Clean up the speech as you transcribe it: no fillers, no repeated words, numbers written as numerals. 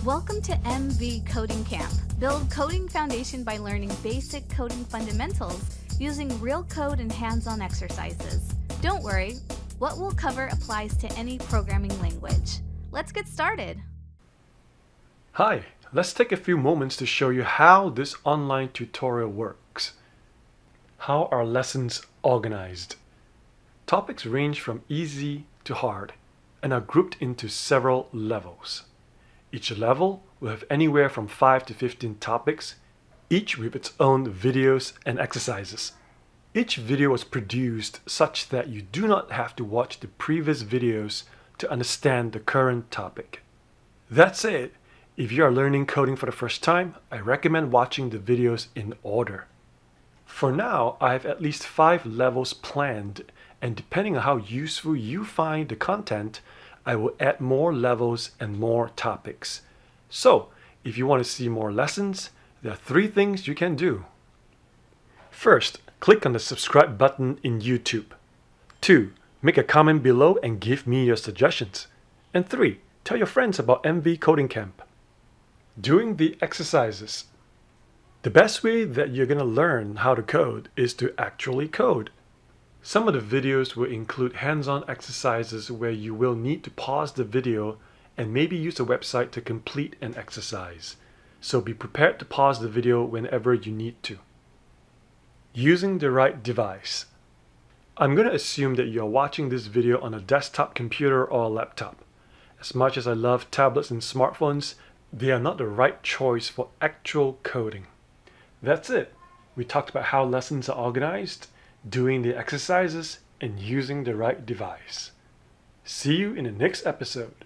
Welcome to MV Coding Camp. Build coding foundation by learning basic coding fundamentals using real code and hands-on exercises. Don't worry, what we'll cover applies to any programming language. Let's get started. Hi, let's take a few moments to show you how this online tutorial works. How are lessons organized? Topics range from easy to hard and are grouped into several levels. Each level will have anywhere from 5 to 15 topics, each with its own videos and exercises. Each video was produced such that you do not have to watch the previous videos to understand the current topic. That said, if you are learning coding for the first time, I recommend watching the videos in order. For now, I have at least 5 levels planned, and depending on how useful you find the content, I will add more levels and more topics. So, if you want to see more lessons, there are 3 things you can do. First, click on the subscribe button in YouTube. 2. Make a comment below and give me your suggestions. And 3. Tell your friends about MV Coding Camp. Doing the exercises. The best way that you're going to learn how to code is to actually code. Some of the videos will include hands-on exercises where you will need to pause the video and maybe use a website to complete an exercise. So be prepared to pause the video whenever you need to. Using the right device. I'm going to assume that you're watching this video on a desktop computer or a laptop. As much as I love tablets and smartphones, they are not the right choice for actual coding. That's it. We talked about how lessons are organized, doing the exercises, and using the right device. See you in the next episode.